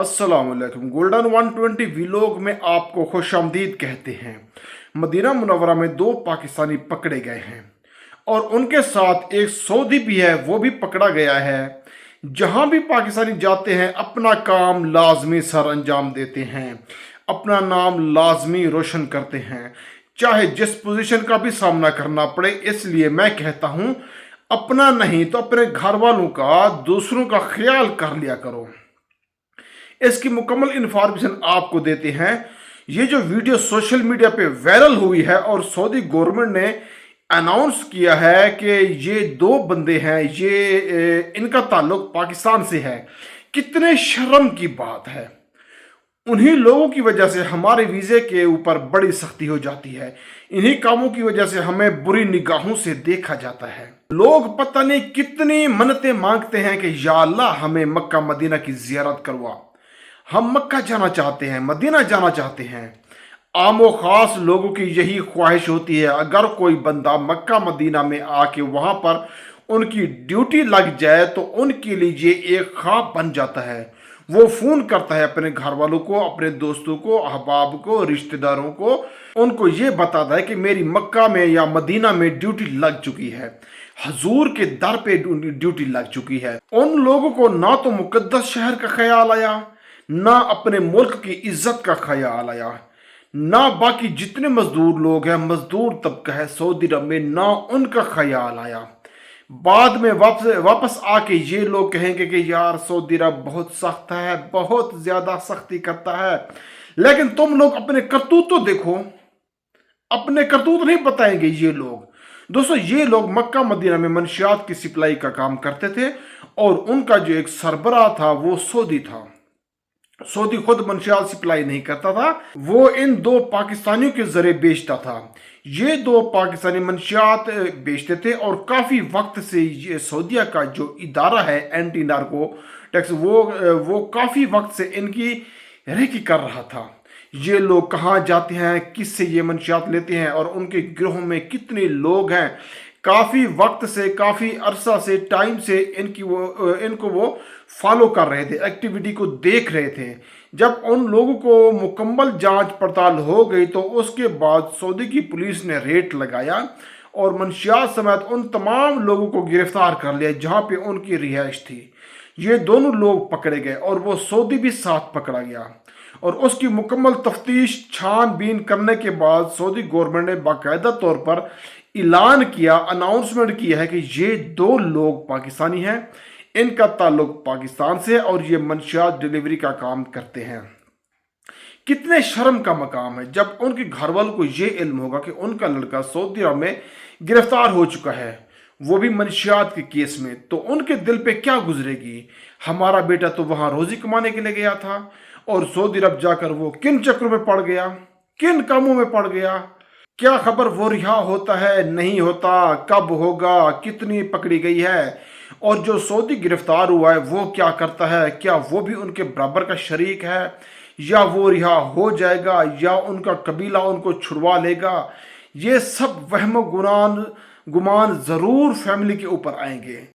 अस्सलाम वालेकुम। Golden 120 vlog में आपको खुशामदीद कहते हैं। मदीना मुनव्वरा में दो पाकिस्तानी पकड़े गए हैं और उनके साथ एक सऊदी भी है, वो भी पकड़ा गया है। जहां भी पाकिस्तानी जाते हैं अपना काम लाजमी सर अंजाम देते हैं, अपना नाम लाजमी रोशन करते हैं, चाहे जिस पोजीशन का भी सामना करना पड़े। इसलिए मैं कहता हूं, अपना नहीं तो अपने घर वालों का, दूसरों का ख्याल कर लिया करो। इसकी मुकम्मल इन्फॉर्मेशन आपको देते हैं। ये जो वीडियो सोशल मीडिया पे वायरल हुई है और सऊदी गवर्नमेंट ने अनाउंस किया है कि ये दो बंदे हैं, ये इनका ताल्लुक पाकिस्तान से है। कितने शर्म की बात है। उन्हीं लोगों की वजह से हमारे वीज़े के ऊपर बड़ी सख्ती हो जाती है। इन्हीं कामों की वजह से हमें बुरी निगाहों से देखा जाता है। लोग पता नहीं कितनी मन्नतें मांगते हैं कि या अल्लाह हमें मक्का मदीना की जियारत करवा। हम मक्का जाना चाहते हैं, मदीना जाना चाहते हैं। आम व खास लोगों की यही ख्वाहिश होती है, अगर कोई बंदा मक्का मदीना में आके वहाँ पर उनकी ड्यूटी लग जाए तो उनके लिए ये एक ख्वाब बन जाता है। वो फ़ोन करता है अपने घर वालों को, अपने दोस्तों को, अहबाब को, रिश्तेदारों को। उनको ये बताता है कि मेरी मक्का में या मदीना में ड्यूटी लग चुकी है, हजूर के दर पे ड्यूटी लग चुकी है। उन लोगों को ना तो मुकद्दस शहर का ख्याल आया, ना अपने मुल्क की इज्जत का ख्याल आया, ना बाकी जितने मजदूर लोग हैं, मजदूर तबका है सऊदी अरब में, ना उनका ख्याल आया। बाद में वापस आके ये लोग कहेंगे कि यार सऊदी अरब बहुत सख्त है, बहुत ज़्यादा सख्ती करता है। लेकिन तुम लोग अपने करतूत तो देखो, अपने करतूत नहीं बताएंगे ये लोग। दोस्तों, ये लोग मक्का मदीना में मंशियात की सप्लाई का काम करते थे और उनका जो एक सरबराह था वो सऊदी था। सऊदी खुद मंशियात सप्लाई नहीं करता था, वो इन दो पाकिस्तानियों के जरिए बेचता था। ये दो पाकिस्तानी मंशियात बेचते थे और काफ़ी वक्त से ये सऊदीया का जो इदारा है एंटी नार्को टैक्स, वो काफ़ी वक्त से इनकी रेकी कर रहा था। ये लोग कहाँ जाते हैं, किससे ये मंशियात लेते हैं और उनके गिरोह में कितने लोग हैं। काफ़ी वक्त से, काफ़ी अरसा से, टाइम से इनको वो फॉलो कर रहे थे, एक्टिविटी को देख रहे थे। जब उन लोगों को मुकम्मल जांच पड़ताल हो गई तो उसके बाद सऊदी की पुलिस ने रेड लगाया और मंशियात समेत उन तमाम लोगों को गिरफ्तार कर लिया जहां पे उनकी रिहाइश थी। ये दोनों लोग पकड़े गए और वो सऊदी भी साथ पकड़ा गया और उसकी मुकम्मल तफ्तीश छानबीन करने के बाद सऊदी गवर्नमेंट ने बाकायदा तौर पर ऐलान किया, अनाउंसमेंट किया है कि ये दो लोग पाकिस्तानी हैं, इनका ताल्लुक पाकिस्तान से और ये मंशियात डिलीवरी का काम करते हैं। कितने शर्म का मकाम है जब उनके घर वालों को ये इल्म होगा कि उनका लड़का सऊदी अरब में गिरफ्तार हो चुका है, वो भी मंशियात के केस में, तो उनके दिल पे क्या गुजरेगी। हमारा बेटा तो वहाँ रोजी कमाने के लिए गया था और सऊदी अरब जाकर वो किन चक्रों में पड़ गया, किन कामों में पड़ गया। क्या खबर वो रिहा होता है, नहीं होता, कब होगा, कितनी पकड़ी गई है, और जो सऊदी गिरफ्तार हुआ है वो क्या करता है, क्या वो भी उनके बराबर का शरीक है, या वो रिहा हो जाएगा, या उनका कबीला उनको छुड़वा लेगा। ये सब वहम गुमान ज़रूर फैमिली के ऊपर आएंगे।